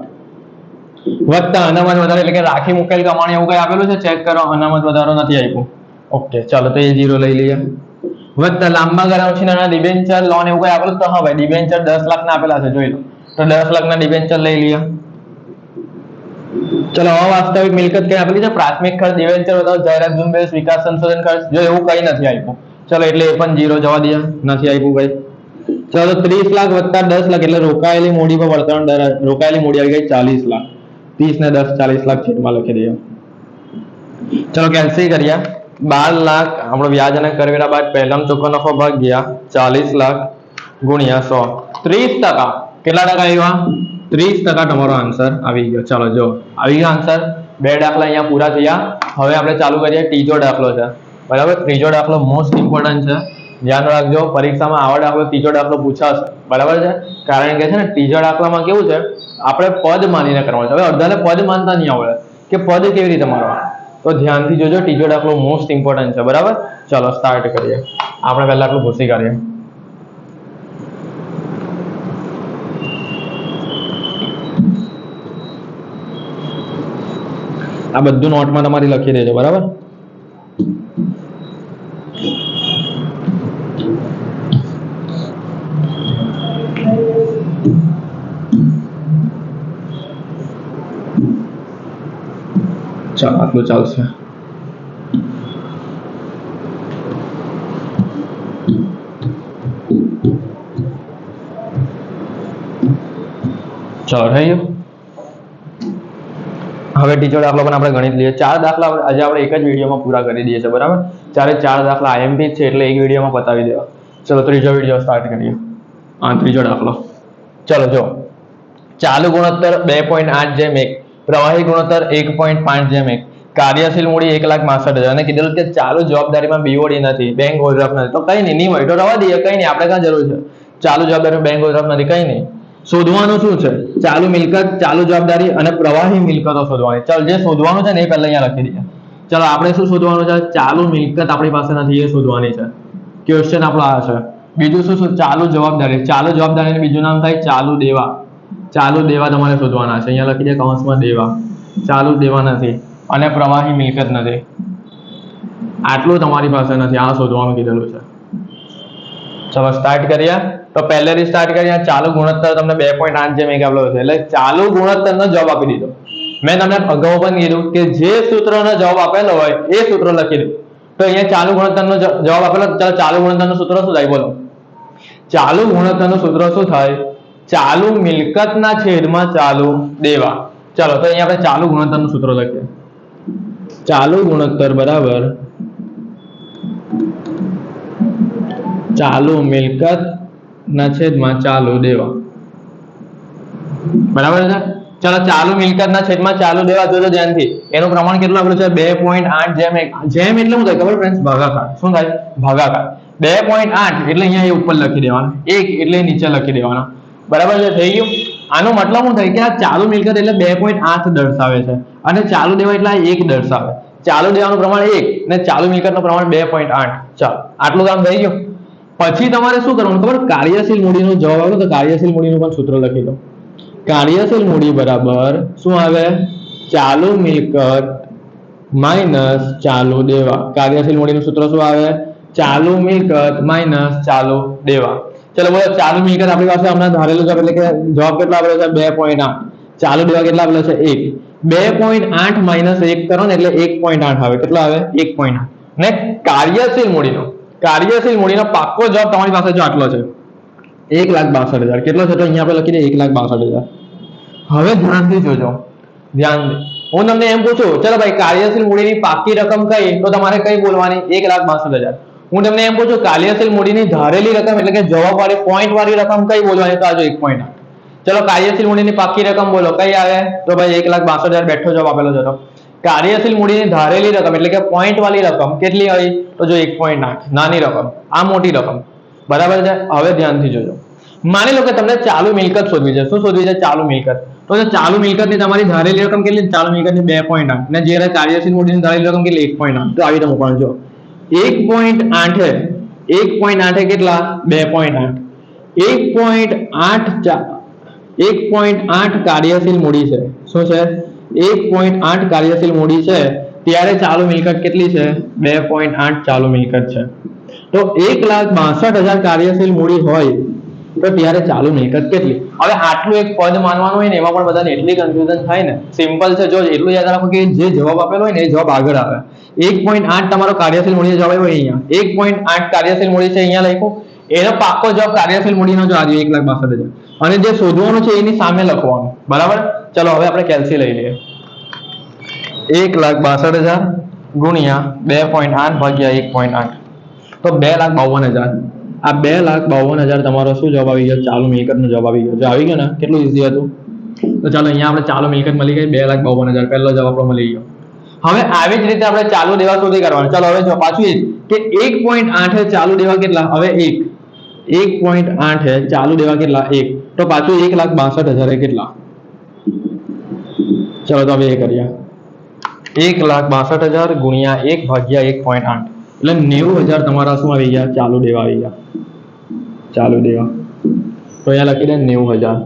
વત્તા અનામત વધારો એટલે કે રાખી મૂકેલ કમાણી એવું કઈ આપેલું છે? ચેક કરો, અનામત વધારો નથી આપ્યું. ઓકે ચાલો તો એ 0 લઈ લઈએ. વત્તા લાંબા ગાળા પછી નાના ડિબેન્ચર લોન એવું કઈ આપેલું? તો હા ભાઈ ડિબેન્ચર 10 લાખ ના આપેલા છે, જોઈ લો. તો 10 લાખના ડિબેન્ચર લઈ લઈએ. ચલો અવાસ્તવિક મિલકત કઈ આપેલી છે? પ્રાથમિક ખર્ચ, ડિબેન્ચર વધારો, જાહેરાત ઝુંબેશ, વિકાસ સંશોધન ખર્ચ. જો એવું કઈ નથી આપ્યું. ચલો એટલે એ પણ 0 જવા દઈએ, નથી આપ્યું ભાઈ. ચલો 30 લાખ વત્તા 10 લાખ એટલે રોકાયેલી મૂડી પર વળતરનો દર, રોકાયેલી મૂડી આવી ગઈ 40 લાખ. 30 ને 10 40 લાખ છેદમાં લખી દઈએ. ચલો કેન્સલ કરીએ. 12 લાખ આપણો વ્યાજ અને કરવેરા બાદ પહેલામ ચોખ્ખો નફો ભાગ્યા 40 લાખ ગુણ્યા 100. 30%. કેટલા ટકા આવ્યા? 30% તમારો આન્સર આવી ગયો. ચાલો જો આવી ગયો આન્સર. 2 દાખલા અહીંયા પૂરા થયા. હવે આપણે ચાલુ કરીએ ત્રીજો દાખલો છે. બરાબર. ત્રીજો દાખલો મોસ્ટ ઇમ્પોર્ટન્ટ છે, ધ્યાન રાખજો. પરીક્ષામાં આવા દાખલો ત્રીજો દાખલો પૂછાશે. બરાબર છે. કારણ કે છે ને ત્રીજા દાખલામાં કેવું છે, આપણે પદ માનીને કરવાનું છે. હવે અડધાને પદ માનતા નહીં આવડે કે પદ કેવી રીતે મારવા, તો ધ્યાનથી જોજો. ત્રીજો દાખલો મોસ્ટ ઇમ્પોર્ટન્ટ છે. બરાબર. ચલો સ્ટાર્ટ કરીએ. આપણે પહેલા આટલું ભૂસી કાઢીએ. આ બધું નોટમાં તમારી લખી દેજો. બરાબર. ચાલો આટલું ચાલશે. ચાલો થઈ ગયું. હવે ત્રીજો દાખલો પણ આપણે ગણિત લઈએ. 4 દાખલા આજે આપણે એક જ વિડીયોમાં પૂરા કરી દઈએ છીએ. બરાબર. 4 દાખલા આઈએમપી છે એટલે એક વિડીયોમાં પતાવી દેવા. ચલો ત્રીજો વિડીયો સ્ટાર્ટ કરીએ. ત્રીજો દાખલો. ચલો જો ચાલુ ગુણોત્તર 2.8:1, પ્રવાહી ગુણોત્તર 1.5:1, કાર્યશીલ મૂડી 1,62,000 અને કીધેલું કે ચાલુ જવાબદારીમાં બીઓડી નથી, બેંક ઓવરડ્રાફ્ટ નથી. તો કઈ નહીં હોય તો રવા દઈએ, કઈ નહીં, આપણે ક્યાં જરૂર છે. ચાલુ જવાબદારી બેંક ઓવરડ્રાફ્ટ નથી, કઈ નહીં. શોધવાનું શું છે? ચાલુ મિલકત, ચાલુ જવાબદારી અને પ્રવાહી મિલકતો શોધવાની. ચાલ જે શોધવાનું છે ને એ પહેલા અહીંયા લખી દઈએ. ચાલો આપણે શું શોધવાનું છે? ચાલુ મિલકત આપણી પાસે નથી એ શોધવાની છે. ક્વેશ્ચન આપણો આ છે. બીજું શું? ચાલુ જવાબદારી. ચાલુ જવાબદારીનું બીજું નામ થાય ચાલુ દેવા. ચાલુ દેવા તમારે શોધવાના છે. અહીંયા લખી દે કૌંસમાં દેવા. ચાલુ દેવા નથી અને પ્રવાહી મિલકત નથી. આટલું તમારી પાસે નથી, આ શોધવાનું કીધેલું છે. ચલો સ્ટાર્ટ કરીએ. તો પહેલેથી સ્ટાર્ટ કરીએ. ચાલુ ગુણોત્તર તમને 2.8:1 આપેલો છે એટલે ચાલુ ગુણોત્તરનો જવાબ આપી દીધો. મેં તમને અગાઉ પણ કીધું કે જે સૂત્રનો જવાબ આપેલો હોય એ સૂત્ર લખી દો. તો અહીંયા ચાલુ ગુણોત્તરનો જવાબ આપેલો. ચાલો ચાલુ ગુણોત્તરનું સૂત્ર શું થાય બોલો? ચાલુ ગુણોત્તરનું સૂત્ર શું થાય? ચાલુ મિલકતના છેદમાં ચાલુ દેવા. ચાલો તો અહીંયા આપણે ચાલુ ગુણોત્તરનું સૂત્ર લખીએ. ચાલુ ગુણોત્તર બરાબર ચાલુ મિલકત ના છેદમાં ચાલુ દેવા. બરાબર છે. ચાલો ચાલુ મિલકત ના છેદમાં ચાલુ દેવા જોજો ધ્યાનથી. એનું પ્રમાણ કેટલું આપેલું છે? 2.8:1. જેમ એટલે શું થાય ખબર ફ્રેન્ડ્સ? ભાગાકાર. શું થાય? ભાગાકાર. 2.8 એટલે અહીંયા એ ઉપર લખી દેવાના, 1 એટલે નીચે લખી દેવાના. બરાબર છે. થઈ ગયું. આનો મતલબ શું થાય કે આ ચાલુ મિલકત એટલે 2.8 દર્શાવે છે અને ચાલુ દેવા એટલે 1 દર્શાવે. ચાલુ દેવાનું પ્રમાણ 1 ને ચાલુ મિલકતનું પ્રમાણ 2.8. ચાલો આટલું કામ થઈ ગયું. પછી તમારે શું કરવાનું ખબર? કાર્યશીલ મૂડીનો જવાબ આવે તો કાર્યશીલ મૂડીનું પણ સૂત્ર લખી દો. કાર્યશીલ મૂડી બરાબર શું આવે? ચાલુ મિલકત માઇનસ ચાલુ દેવા. કાર્યશીલ મૂડીનું સૂત્ર શું આવે? ચાલુ મિલકત માઇનસ ચાલુ દેવા. ચલો બોલો ચાલુ મિલકત આપણી પાસે હમણાં ધારેલું છે એટલે કે જવાબ કેટલો આપેલો છે? 2.8. ચાલુ દેવા કેટલા આપેલો છે? 1. 2.8 માઇનસ 1 કરો ને એટલે 1.8 આવે. કેટલો આવે? 1.8. ને કાર્યશીલ મૂડીનો પાક્કો જવાબ તમારી પાસે જો આટલો છે 1,62,000. કેટલો છે? તો અહીંયા આપણે લખી દઈએ 1,62,000. હવે ધ્યાનથી જોજો, ધ્યાનથી. હું તમને એમ પૂછું ચલો ભાઈ કાર્યશીલ મૂડીની પાકી રકમ કઈ? તો તમારે કઈ બોલવાની? 1,62,000. હું તમને એમ પૂછું કાર્યશીલ મૂડીની ધારેલી રકમ એટલે કે જવાબ વાળી પોઈન્ટ વાળી રકમ કઈ બોલવાની? તો આજો 1.8. ચલો કાર્યશીલ મૂડીની પાકી રકમ બોલો કઈ આવે? તો ભાઈ 1,62,000 બેઠો જવાબ આપેલો છે. તો કાર્યશીલ મૂડીની ધારેલી રકમ એટલે કે પોઈન્ટ વાળી રકમ કેટલી હોય તો જો 1.8 નાની રકમ, આ મોટી રકમ, બરાબર છે. હવે ધ્યાનથી જોજો, માની લો કે તમને ચાલુ મિલકત શોધવી છે. શું શોધવી છે? ચાલુ મિલકત. તો ચાલુ મિલકતની તમારી ધારેલી રકમ કેટલી? ચાલુ મિલકતની 2.8 ને જ્યારે કાર્યશીલ મૂડીની ધારેલી રકમ કેટલી? 1.8. તો આવી રીતે મૂકવાનું. જો 1.8 કેટલા? 2.8. 1.8 કાર્યશીલ મૂડી છે. શું છે? 1.8 કાર્યશીલ મૂડી છે, ત્યારે ચાલુ મિલકત કેટલી છે? 2.8 ચાલુ મિલકત છે. તો 1,62,000 કાર્યશીલ મૂડી હોય તો ત્યારે ચાલુ મિલકત કેટલી? હવે આટલું એક પદ માનવાનું હોય ને, એમાં પણ બધાને એટલી કન્ફ્યુઝન થાય ને. સિમ્પલ છે. જો એટલું યાદ રાખો કે જે જવાબ આપેલો હોય ને એ જવાબ આગળ આવે. 1.8 તમારો કાર્યશીલ મૂડી જવાબ આવ્યો અહીંયા. 1.8 કાર્યશીલ મૂડી છે, અહીંયા લખ્યું. એનો પાક્કો જવાબ કાર્યશીલ મૂડીનો જો આવ્યો 1,62,000. અને જે શોધવાનું છે એની સામે લખવાનું. બરાબર. ચલો હવે આપણે કેલ્સી લઈ લઈએ. 1,62,000 ગુણ્યા 2.8 ભાગ્યા 1.8 તો 2,52,000. આ 2,52,000 તમારો શું જવાબ આવી ગયો? ચાલુ મિલકતનો જવાબ આવી ગયો. જો આવી ગયો ને, કેટલું ઈઝી હતું. તો ચાલો અહીંયા આપણે ચાલુ મિલકત મળી ગઈ 2,52,000. પહેલો જવાબ આપણો મળી ગયો. હવે આવી જ રીતે આપણે ચાલુ દેવા શોધી કાઢવાનું. ચાલો હવે જો પાછું એ કે 1.8 ચાલુ દેવા કેટલા? હવે 1.8 ચાલુ દેવા કેટલા? 1. તો પાછું 1,62,000 કેટલા? ચલો તો હવે એ કરીએ. 1,62,000 ગુણ્યા 1 ભાગ્યા 1.8 એટલે 90,000 તમારા શું આવી ગયા? ચાલુ દેવા આવી ગયા. ચાલુ દેવા. તો અહીંયા લખી દે 90,000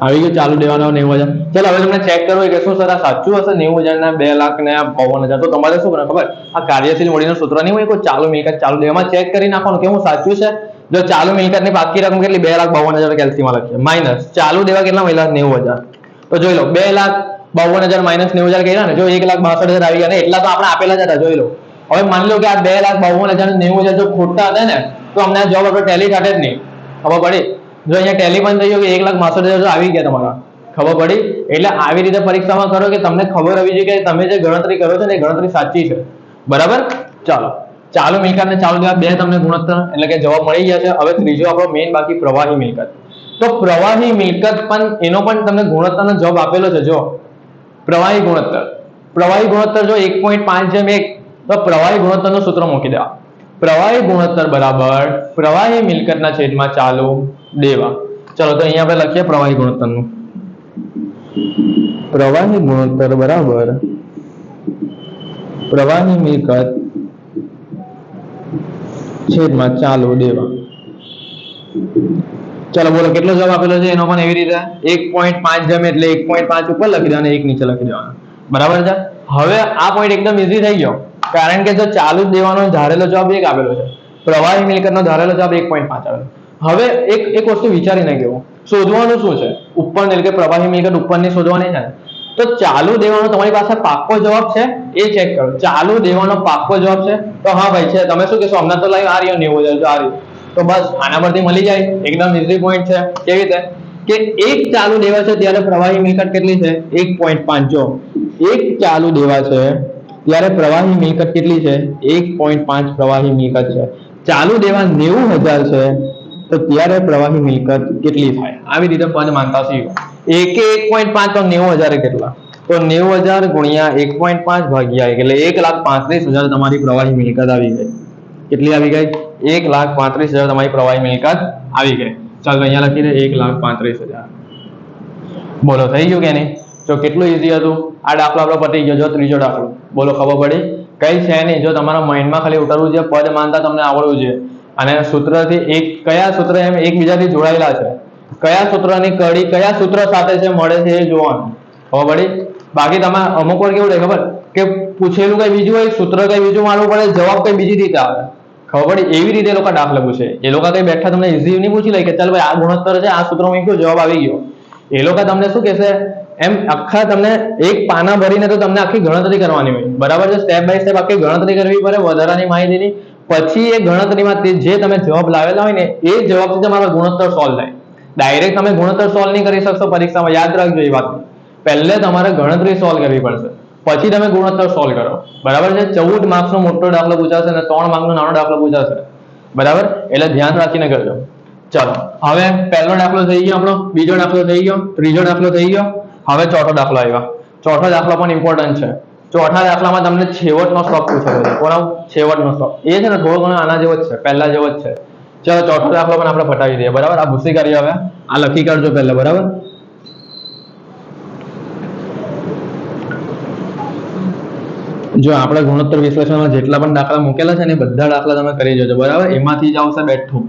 આવી ગયું. ચાલુ દેવાનો 90,000. ચલો હવે તમને ચેક કરવું કે શું સર આ સાચું હશે? 90,000 ના 2,52,000. તો તમારે શું કરવાનું ખબર? આ કાર્યશીલ મૂડીનું સૂત્ર નહીં હોય કોઈ ચાલુ મિલકત ચાલુ દેવામાં ચેક કરી નાખવાનું કે હું સાચું છે. જો ચાલુ મિલકતની બાકી રકમ કેટલી? 2,52,000 કેલ્સીમાં લખીએ. માઇનસ ચાલુ દેવા કેટલા મળ્યા? 90,000. તો જોઈ લો 2,52,000 માઇનસ 90,000 કર્યા ને, જો 1,62,000 આવી ગયા ને, એટલા તો આપણે આપેલા જ હતા. જોઈ લો. હવે માની લો કે આ 2,52,000 90,000 જો ખોટા હતા ને, તો અમને જવાબ આપણે ટેલી થશે જ નહીં. ખબર પડી? જો અહીંયા ટેલી પણ થઈ ગયો કે 1,62,000 આવી ગયા તમારા. ખબર પડી? એટલે આવી રીતે પરીક્ષામાં કરો કે તમને ખબર હોવી જોઈએ કે તમે જે ગણતરી કરો છો ને એ ગણતરી સાચી છે. બરાબર. ચાલો ચાલુ મિલકત ને ચાલુ દેવા બે તમને ગુણોત્તર એટલે કે જવાબ મળી ગયા છે. હવે ત્રીજો આપણો મેઇન બાકી પ્રવાહી મિલકત. તો પ્રવાહી મિલકત પણ એનો પણ તમને ગુણોત્તરનો જવાબ આપેલો છે. જો પ્રવાહી ગુણોત્તર જો 1.5:1 તો પ્રવાહી ગુણોત્તરનું સૂત્ર મૂકી દેવા. પ્રવાહી ગુણોત્તર બરાબર પ્રવાહી મિલકતના છેદમાં ચાલુ દેવા. ચલો તો અહીંયા આપણે લખીએ પ્રવાહી ગુણોત્તરનું. પ્રવાહી ગુણોત્તર બરાબર પ્રવાહી મિલકત છેદમાં ચાલુ દેવા. ચલો બોલો કેટલો જવાબ આપેલો છે એનો પણ એવી રીતે 1.5 જેમ એટલે 1.5 ઉપર લખી દેવાનો, 1 નીચે લખી દેવાનો. બરાબર છે. હવે આ પોઈન્ટ એકદમ ઈઝી થઈ ગયો કારણ કે જો ચાલુ દેવાનો ધારેલો જવાબ 1 આપેલો છે, પ્રવાહી મિલકતનો ધારેલો જવાબ 1.5 આવેલો. હવે એક વસ્તુ વિચારીને કેવું શોધવાનું શું છે? ઉપરની એટલે કે પ્રવાહી મિલકત ઉપરની શોધવાની છે. તો ચાલુ દેવાનો તમારી પાસે પાક્કો જવાબ છે એ ચેક કરો. ચાલુ દેવાનો પાક્કો જવાબ છે તો હા ભાઈ છે. તમે શું કહેશો? હમણાં તો લાઈવ આ રહ્યો 90,000 આ રહ્યું. તો બસ આના પરથી મળી જાય. એકદમ ઈઝી પોઈન્ટ છે. કેવી રીતે કે એક ચાલુ દેવા છે ત્યારે પ્રવાહી મિલકત કેટલી છે? 1.5. જો એક ચાલુ દેવા છે ત્યારે પ્રવાહી મિલકત કેટલી છે? 1.5 પ્રવાહી મિલકત છે. ચાલુ દેવા 90,000 છે તો ત્યારે પ્રવાહી મિલકત કેટલી થાય? આવી રીતે પદ માનતા શીખો. 1.5 તો 90,000 કેટલા? તો 90,000 ગુણ્યા 1.5 ભાગ્યા 1 એટલે 1,35,000 તમારી પ્રવાહી મિલકત આવી ગઈ. કેટલી આવી ગઈ? 1,35,000 તમારી પ્રવાહી મિલકત આવી ગઈ. ચાલો અહીંયા લખી દે 1,35,000. બોલો થઈ ગયું કે નહીં? તો કેટલું ઈઝી હતું. આ દાખલો આપણો પતી ગયો. જો ત્રીજો દાખલો બોલો ખબર પડી? કઈ છે નહીં. જો તમારા માઇન્ડમાં ખાલી ઉતરવું છે, પદ માનતા તમને આવડવું છે અને સૂત્રથી કયા સૂત્ર એમ એકબીજાથી જોડાયેલા છે, કયા સૂત્રની કડી કયા સૂત્ર સાથે છે મળે છે એ જોવાનું. ખબર પડી? બાકી તમે અમુક વાર કેવું થાય ખબર કે પૂછેલું કઈ બીજું હોય, સૂત્ર કઈ બીજું માનવું પડે, જવાબ કઈ બીજી રીતે આવે. ખબર પડી? એવી રીતે એ લોકો દાખલા પૂછે. એ લોકો કઈ બેઠા તમને ઈઝી નહીં પૂછી લે કે ચાલ ભાઈ આ ગુણોત્તર છે, આ સૂત્ર મૂક્યું, જવાબ આવી ગયો. એ લોકો તમને શું કહેશે એમ આખા તમને એક પાના ભરીને તો તમને આખી ગણતરી કરવાની હોય. બરાબર છે. સ્ટેપ બાય સ્ટેપ આખી ગણતરી કરવી પડે વધારાની માહિતીની. પછી એ ગણતરીમાં જે તમે જવાબ લાવેલા હોય ને એ જવાબથી તમારો ગુણોત્તર સોલ્વ થાય. ડાયરેક્ટ તમે ગુણોત્તર સોલ્વ નહીં કરી શકશો પરીક્ષામાં. યાદ રાખજો એ વાત. પહેલે તમારે ગણતરી સોલ્વ કરવી પડશે પછી તમે ગુણોત્તર સોલ્વ કરો. બરાબર છે. 14 માર્ક્સનો મોટો દાખલો પૂછાશે અને 3 માર્ક્સનો નાનો દાખલો પૂછાશે. બરાબર? એટલે ધ્યાન રાખીને કરજો. ચાલો હવે પહેલો દાખલો થઈ ગયો આપણો, બીજો દાખલો થઈ ગયો, ત્રીજો દાખલો થઈ ગયો. હવે ચોથો દાખલો આવ્યો. ચોથો દાખલો પણ ઇમ્પોર્ટન્ટ છે. ચોથા દાખલામાં તમને છેવટનો સ્ટોક પૂછેલો છે. કોનો છેવટનો સ્ટોક? એ છે ને થોડો ઘણો આના જેવો જ છે, પહેલા જેવો જ છે. ચલો ચોથો દાખલો પણ આપણે પટાવી દઈએ. બરાબર, આ ભૂસી કરીએ. હવે આ લખી કાઢજો પહેલા. બરાબર, જો આપણે ગુણોત્તર વિશ્લેષણમાં જેટલા પણ દાખલા મૂકેલા છે ને એ બધા દાખલા તમે કરી જજો. બરાબર, એમાંથી જ આવશે બેઠું,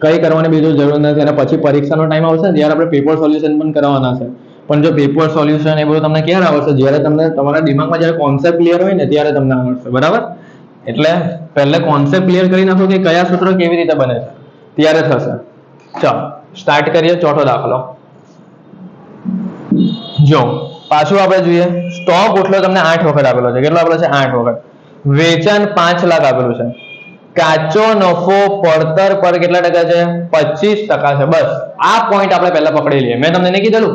કઈ કરવાની બીજું જરૂર નથી. અને પછી પરીક્ષાનો ટાઈમ આવશે ત્યારે આપણે પેપર સોલ્યુશન પણ કરવાના છે. પણ જો પેપર સોલ્યુશન એ બધું તમને ક્યારે આવશે? જ્યારે તમને તમારા દિમાગમાં જ્યારે કોન્સેપ્ટ ક્લિયર હોય ને ત્યારે તમને આવડશે. બરાબર, એટલે પહેલે કોન્સેપ્ટ ક્લિયર કરી નાખો કે કયા સૂત્રો કેવી રીતે બને છે, ત્યારે થશે. ચાલો સ્ટાર્ટ કરીએ. ચોથો દાખલો જો પાછું આપણે જોઈએ. સ્ટોક ઉઠલો તમને 8 વખત આપેલો છે. કેટલો આપેલો છે? 8 વખત. વેચાણ 5 લાખ આપેલું છે. કાચો નફો પડતર પર કેટલા ટકા છે? 25% છે. બસ આ પોઈન્ટ આપણે પહેલા પકડી લઈએ. મેં તમને નહીં કીધેલું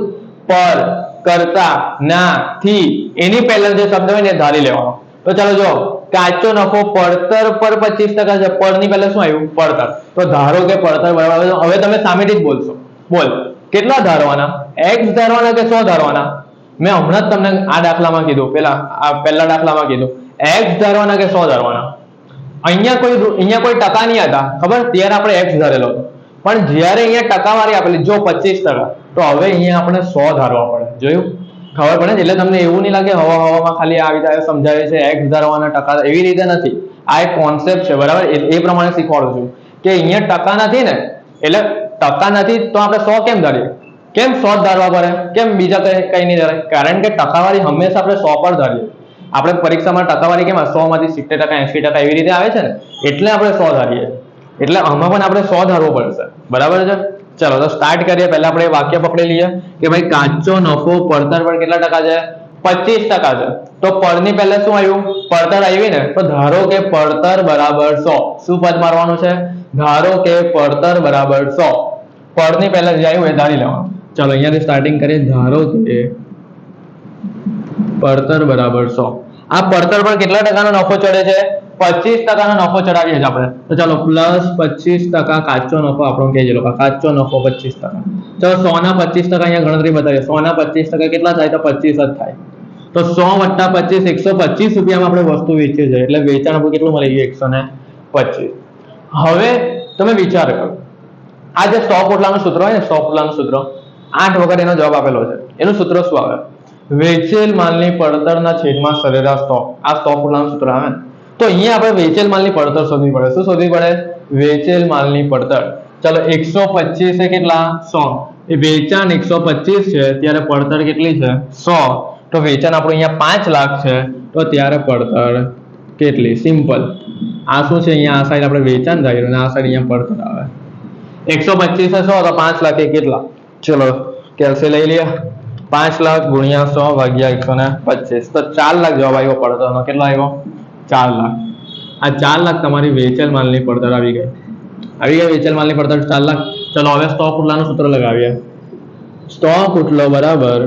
પર, કરતા, ના, થી, એની પહેલા જે શબ્દ હોય ને એ ધારી લેવાનો. તો ચાલો જો, કાચો નફો પડતર પર 25% છે. પરની પહેલા શું આવ્યું? પડતર. તો ધારો કે પડતર બરાબર, હવે તમે સામેથી જ બોલશો. બોલ, કેટલા ધારવાના? x ધારવાના કે 100 ધારવાના? મેં હમણાં જ તમને આ દાખલામાં કીધું, પહેલા દાખલામાં કીધું x ધારવાના કે 100 ધારવાના. અહીંયા કોઈ ટકા નહીં હતા, ખબર? ત્યારે આપણે x ધારેલો હતો. પણ જ્યારે અહીંયા ટકાવારી આપેલી, જો 25%, તો હવે અહીંયા આપણે 100 ધારવા પડે. જોયું? ખબર પડે? એટલે તમને એવું નહીં લાગે હવામાં ખાલી આવી રીતે સમજાવે છે x ધારવાના ટકા, એવી રીતે નથી. આ એક કોન્સેપ્ટ છે. બરાબર, એ પ્રમાણે શીખવાડું છું કે અહીંયા ટકા નથી ને, એટલે ટકા નથી તો આપણે 100 કેમ ધારીએ? કેમ 100 ધારવા પડે? કેમ બીજા કઈ નહીં ધારે? કારણ કે ટકાવારી હંમેશા આપણે 100 પર ધારીએ. આપણે પરીક્ષામાં ટકાવારી કેમ 100 માંથી 70%, 80% એવી રીતે આવે છે ને, એટલે આપણે 100 ધારીએ. એટલે આમાં પણ આપણે 100 ધારવો પડશે. બરાબર છે? ચલો તો સ્ટાર્ટ કરીએ. પહેલા આપણે વાક્ય પકડી લઈએ કે ભાઈ કાચો નફો પડતર પર કેટલા ટકા છે? 25% છે. તો પરની પહેલા શું આવ્યું? પડતર આવી ને, તો ધારો કે પડતર બરાબર 100. શું પદ મારવાનું છે? ધારો કે પડતર બરાબર 100. પરની પહેલા જે આવ્યું એ ધારી લેવાનું. ચાલો અહીંયાથી સ્ટાર્ટિંગ કરીએ. ધારો કે પડતર બરાબર 100. આ પડતર પર કેટલા ટકાનો નફો ચડે છે? 25% નફો ચડાવીએ છીએ આપણે. તો ચાલો પ્લસ 25% કાચો નફો આપણો કહીએ લોકો. કાચો નફો 25%. ચાલો 100 ના 25% અહીંયા ગણતરી બતાવીએ. 100 ના 25% કેટલા થાય? તો 25 જ થાય. તો 100 + 25 125 રૂપિયામાં આપણે વસ્તુ વેચીએ છીએ. એટલે વેચાણ આપણું કેટલું મળી ગયું? 125. હવે તમે વિચાર કરો, આ જે સ્ટોક ઉઠલાનું સૂત્ર હોય ને, સ્ટોક ઉઠલાનું સૂત્ર 8 વખત એનો જવાબ આપેલો છે. એનું સૂત્ર શું આવે? વેચેલ માલની પડતરના છેદમાં સરેરાશ સ્ટોક. આ સ્ટોક ઉઠલાનું સૂત્ર આવે ને, તો અહીંયા આપણે વેચેલ માલની પડતર શોધવી પડે. શું શોધવી પડે? વેચેલ માલની પડતર. ચાલો 125 એ કેટલા? 100. એ વેચાણ 125 છે, ત્યારે પડતર કેટલી છે? 100. તો વેચાણ આપણું અહીંયા 5 લાખ છે, તો ત્યારે પડતર કેટલી? સિમ્પલ. આ શું છે? અહીંયા આ સાઈડ આપણે વેચાણ ધાર્યું અને આ સાઈડ અહીંયા પડતર આવે. 125 100 તો 5 લાખ એ કેટલા? ચલો કેલ્સી લઈ લઈએ. 5 લાખ ગુણ્યા 100 ભાગ્યા 125, તો 4 લાખ જવાબ આવ્યો પડતરનો. કેટલો આવ્યો? 4 લાખ. આ 4 લાખ તમારી વેચેલ માલની પડતર આવી ગઈ. આવી ગઈ વેચેલ માલની પડતર 4 લાખ. ચલો હવે સ્ટોક ઉઠલાનું સૂત્ર લગાવીએ. સ્ટોક ઉઠલો બરાબર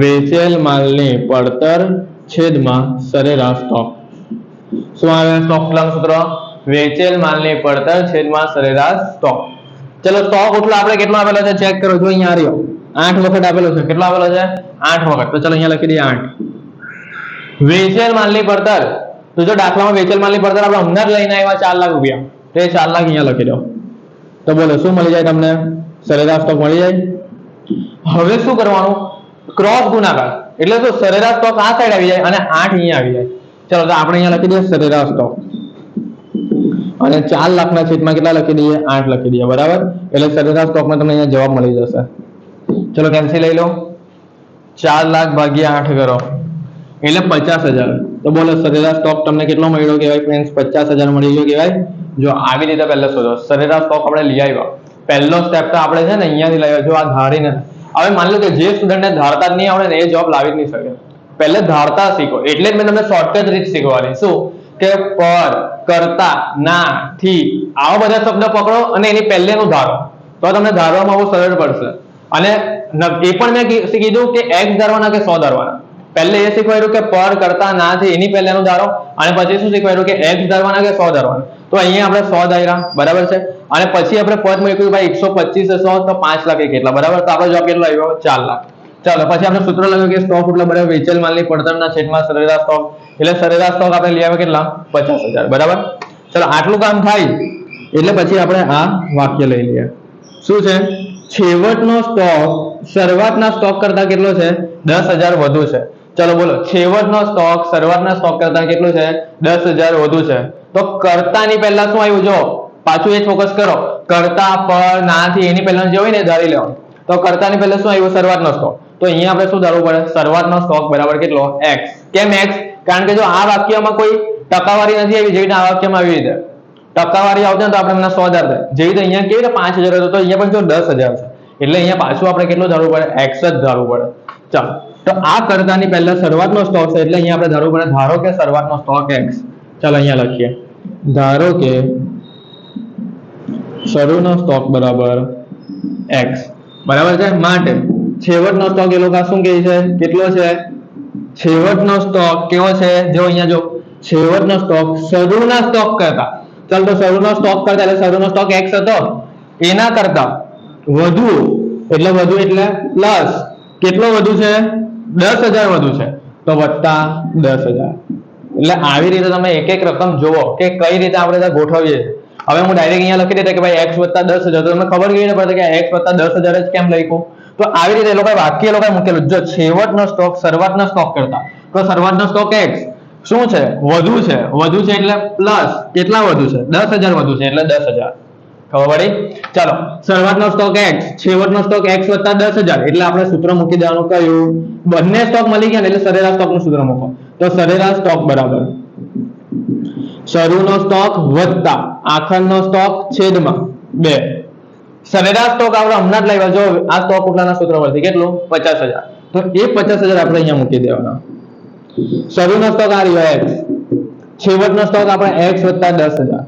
વેચેલ માલની પડતર છેદમાં સરેરાશ સ્ટોક. શું આવે સ્ટોક ઉઠલાનું સૂત્ર? વેચેલ માલની પડતર છેદમાં સરેરાશ સ્ટોક. ચલો સ્ટોક ઉઠલો આપણે કેટલો આપેલો છે ચેક કરો. જો અહીંયા આવ્યો 8 વખત આપેલો છે. કેટલો આપેલો છે? 8 વખત. તો ચલો અહીંયા લખી દઈએ 8. વેચેલ માલની પડતર, તો જો દાખલામાં વેચેલ માલની પડતર આપણે હમણાં જ લઈને આવ્યા 4 લાખ રૂપિયા, તો એ 4 લાખ અહીંયા લખી દો. તો બોલો શું મળી જાય તમને? સરેરાશ સ્ટોક મળી જાય. હવે શું કરવાનું? ક્રોસ ગુણાકાર. એટલે શું? સરેરાશ સ્ટોક આ સાઈડ આવી જાય અને 8 અહીંયા આવી જાય. ચલો તો આપણે અહીંયા લખી દઈએ સરેરાશ સ્ટોક અને 4 લાખના છેદમાં કેટલા લખી દઈએ? 8 લખી દઈએ. બરાબર, એટલે સરેરાશ સ્ટોકમાં તમને અહીંયા જવાબ મળી જશે. ચલો કેન્સલ લઈ લો. 4 લાખ ભાગ્યા 8 કરો એટલે 50,000. તો બોલો સરેરાશ સ્ટોક તમને કેટલો મળ્યો કહેવાય ફ્રેન્ડ્સ? 50,000 મળી ગયો કહેવાય. જો આવી રીતે પહેલા શોધો. સરેરાશ સ્ટોક આપણે લઈ આવ્યા. પહેલો સ્ટેપ તો આપણે છે ને અહીંયાથી લઈ આવ્યો. જો આ ધારીને, હવે માની લો કે જે સ્ટુડન્ટને ધારતા જ નહીં આવડે ને એ જવાબ લાવી જ નહીં શકે. પહેલે ધારતા શીખો. એટલે જ મેં તમને શોર્ટકટ રીત શીખવાની. શું કે પર, કરતા, ના, થી, આવા બધા શબ્દ પકડો અને એની પહેલેનું ધારો, તો તમને ધારવામાં બહુ સરળ પડશે. અને એ પણ મેં કીધું કે x ધારવાના કે 100 ધારવાના. પહેલે એ શીખવાડ્યું કે પર, કરતા, ના, થી, એની પહેલેનું ધારો. અને પછી શું શીખવાડ્યું કે x ધારવાના કે 100 ધારવાના. તો અહીંયા આપણે 100 ધાર્યા. બરાબર છે. અને પછી આપણે પદ મૂક્યું ભાઈ 125 100 તો 5 લાખ એ કેટલા? બરાબર, તો આપણો જવાબ કેટલો આવ્યો? 4 લાખ. ચાલો પછી આપણે સૂત્ર લગાવ્યું કે સ્ટોક એટલે બરાબર વેચેલ માલની પડતરના છેદમાં સરેરાશ સ્ટોક, એટલે સરેરાશ સ્ટોક આપણે લઈ આવ્યા કેટલા 50,000 બરાબર. ચાલો આટલું કામ થાય એટલે પછી આપણે આ વાક્ય લઈ લઈએ. શું છે? છેવટનો સ્ટોક શરૂઆતના સ્ટોક કરતા કેટલો છે? 10,000 વધુ છે. ચલો બોલો, છેવટનો સ્ટોક શરૂઆતના સ્ટોક કરતા કેટલો છે? 10,000 વધુ છે. તો કરતાની પહેલા શું આવ્યું? જો પાછું એ ફોકસ કરો, કરતા પર નાથી એની પહેલા જે હોય ને ધારી લેવો. તો કરતાની પહેલા શું આવ્યું? શરૂઆતનો સ્ટોક. તો અહીંયા આપણે શું ધારવું પડે? શરૂઆતનો સ્ટોક બરાબર કેટલો? x. કેમ x? કારણ કે જો આ વાક્યમાં કોઈ ટકાવારી નથી આવી, જેવી રીતે આ વાક્યમાં આવી રીતે ટકાવારી આવતી તો આપણે 100 ધારતા. જેવી રીતે અહીંયા કેવી રીતે 5,000 હતો, તો અહીંયા પણ જો 10,000 છે, એટલે અહીંયા પાછું આપણે કેટલું ધારવું પડે? x જ ધારવું પડે. ચાલો, તો આ કરતાની પહેલા શરૂઆતનો સ્ટોક છે, એટલે અહીંયા આપણે ધારવું પડે, ધારો કે શરૂઆતનો સ્ટોક x. ચાલો અહીંયા લખીએ, ધારો કે શરૂનો સ્ટોક બરાબર x બરાબર છે. માટે છેવટનો સ્ટોક એ લોકો શું કહે છે? કેટલો છે? છેવટનો સ્ટોક કેવો છે? જો અહીંયા જો છેવટનો સ્ટોક શરૂના સ્ટોક કરતા, ચાલ તો શરૂનો સ્ટોક કરતા એટલે શરૂનો સ્ટોક x હતો, એના કરતા વધુ એટલે પ્લસ કેટલો વધુ છે? 10,000 વધુ છે, તો વત્તા 10,000. એટલે આવી રીતે તમે એક એક રકમ જોવો કે કઈ રીતે આપણે ગોઠવીએ. હવે હું ડાયરેક્ટ અહીંયા લખી દેતા કે ભાઈ x + 10,000, તો તમને ખબર કેવી રીતે પડે કે x + 10,000 જ કેમ લખ્યું? તો આવી રીતે એ લોકો વાક્ય એ લોકો મૂકેલું. જો છેવટનો સ્ટોક શરૂઆતનો સ્ટોક કરતા, તો શરૂઆતનો સ્ટોક x શું છે? વધુ છે. વધુ છે એટલે પ્લસ કેટલા વધુ છે? 10,000 વધુ છે, એટલે 10,000. ખબર પડી? ચાલો, શરૂઆતનો સ્ટોક x, છેવટનો સ્ટોક x + 10,000, એટલે આપણે સૂત્ર મૂકી દેવાનું કયું? બંને સ્ટોક મળી ગયા ને એટલે સરેરાશ સ્ટોકનું સૂત્ર મૂકો. તો સરેરાશ સ્ટોક બરાબર શરૂનો સ્ટોક વત્તા આખરનો સ્ટોક છેદમાં 2. સરેરાશ સ્ટોક આપણે હમણાં જ લાવ્યા. જો આ સ્ટોક ઉપલાના સૂત્ર પરથી કેટલું? 50,000. તો એ 50,000 આપણે અહીંયા મૂકી દેવાના. શરૂનો સ્ટોક આ રહ્યો x, છેવટનો સ્ટોક આપણે x + 10,000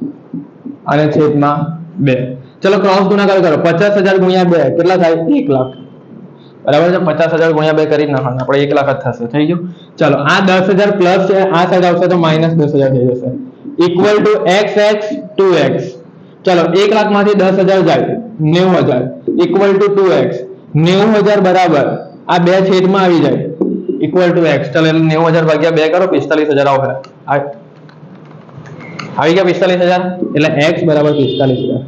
અને છેદમાં 2. ચલો ક્રોસ ગુણાકાર કરો. 50,000 × 2 કેટલા થાય? 1 લાખ બરાબર છે. 50,000 × 2 કરી નાખવાના, આપણે 1 લાખ જ થશે. થઈ ગયું? ચલો, આ 10,000 પ્લસ છે, આ સાઈડ આવશે તો -10,000 થઈ જશે. Equal to x 2x. ચલો, 1 લાખ માંથી 10,000 જાય 90,000 ઇક્વલ ટુ 2x. 90,000 બરાબર આ 2 છેદમાં આવી જાય ઇક્વલ ટુ x. ચલો, એટલે 90,000 ભાગ્યા 2 કરો, 45,000 આવશે. આવી ગયા 45,000, એટલે x બરાબર 45,000.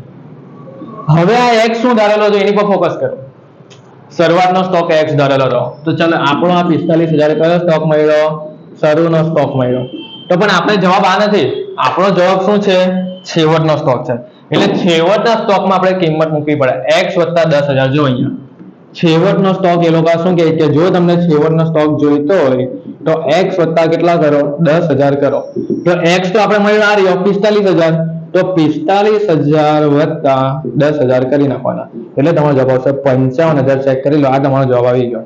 હવે આ x શું ધારેલો છે એની પર ફોકસ કરો. શરૂઆતનો સ્ટોક x ધારેલો હતો, તો ચાલો આપણો આ 45,000 કયો સ્ટોક મળ્યો? શરૂનો સ્ટોક મળ્યો. તો પણ આપણે જવાબ આ નથી, આપણો જવાબ શું છે? છેવટનો સ્ટોક છે. એટલે છેવટના સ્ટોકમાં આપણે કિંમત મૂકવી પડે x + 10,000. જો અહીંયા છેવટનો સ્ટોક એ લોકો શું કહે કે જો તમને છેવટનો સ્ટોક જોઈતો હોય તો x વત્તા કેટલા કરો? 10,000 કરો. તો x તો આપણે મળ્યો આ રહ્યો 45,000, તો 45,000 વત્તા 10,000 કરી નાખવાના, એટલે તમારો જવાબ આવશે 55,000. ચેક કરી લો, આ તમારો જવાબ આવી ગયો.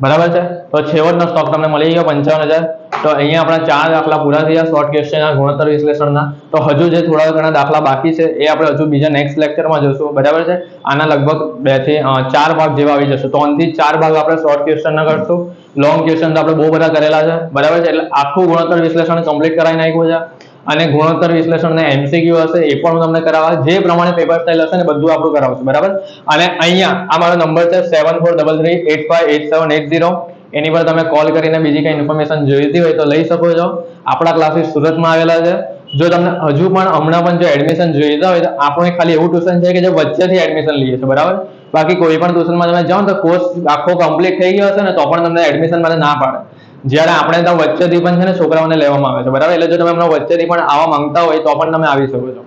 બરાબર છે. તો છેવટનો સ્ટોક તમને મળી ગયો 55,000. તો અહીંયા આપણા 4 દાખલા પૂરા થયા શોર્ટ ક્વેશ્ચન ગુણોત્તર વિશ્લેષણના. તો હજુ જે થોડા ઘણા દાખલા બાકી છે એ આપણે હજુ બીજા નેક્સ્ટ લેક્ચરમાં જોઈશું. બરાબર છે. આના લગભગ 2 થી 4 ભાગ જેવા આવી જશે. 3 થી 4 ભાગ આપણે શોર્ટ ક્વેશ્ચનના કરશું. લોંગ ક્વેશ્ચન તો આપણે બહુ બધા કરેલા છે. બરાબર છે. એટલે આખું ગુણોત્તર વિશ્લેષણ કમ્પ્લીટ કરાવી નાખ્યું છે. અને ગુણોત્તર વિશ્લેષણને MCQ હશે એ પણ હું તમને કરાવવા, જે પ્રમાણે પેપર સ્ટાઇલ હશે ને બધું આપણું કરાવશું. બરાબર. અને અહીંયા આ મારો નંબર છે 7433858780. એની પર તમે કોલ કરીને બીજી કઈ ઇન્ફોર્મેશન જોઈતી હોય તો લઈ શકો છો. આપણા ક્લાસીસ સુરતમાં આવેલા છે. જો તમને હજુ પણ હમણાં પણ જો એડમિશન જોઈતા હોય તો આપણું ખાલી એવું ટ્યુશન છે કે જે વચ્ચેથી એડમિશન લઈએ છીએ. બરાબર. બાકી કોઈ પણ ટ્યુશનમાં તમે જાઓ તો કોર્સ આખો કમ્પ્લીટ થઈ ગયો હશે ને તો પણ તમને એડમિશન માટે ના પાડે. જ્યારે આપણે ત્યાં વચ્ચેથી પણ છે ને છોકરાઓને લેવામાં આવે છે. બરાબર. એટલે જો તમે હમણાં વચ્ચેથી પણ આવવા માંગતા હોય તો પણ તમે આવી શકો છો.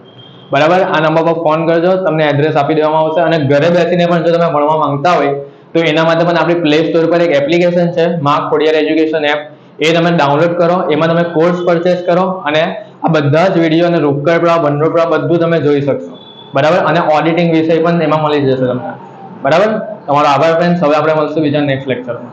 બરાબર. આ નંબર પર ફોન કરજો, તમને એડ્રેસ આપી દેવામાં આવશે. અને ઘરે બેસીને પણ જો તમે ભણવા માંગતા હોય તો એના માટે પણ આપણી પ્લે સ્ટોર પર એક એપ્લિકેશન છે મા ખોડિયાર એજ્યુકેશન એપ. એ તમે ડાઉનલોડ કરો, એમાં તમે કોર્સ પરચેસ કરો અને આ બધા જ વિડીયો અને રોકડપડા બંડોપડા બધું તમે જોઈ શકશો. બરાબર. અને ઓડિટિંગ વિષય પણ એમાં મળી જશે તમને. બરાબર. તમારો આભાર ફ્રેન્ડ્સ. હવે આપણે મળશું બીજા નેક્સ્ટ લેક્ચરમાં.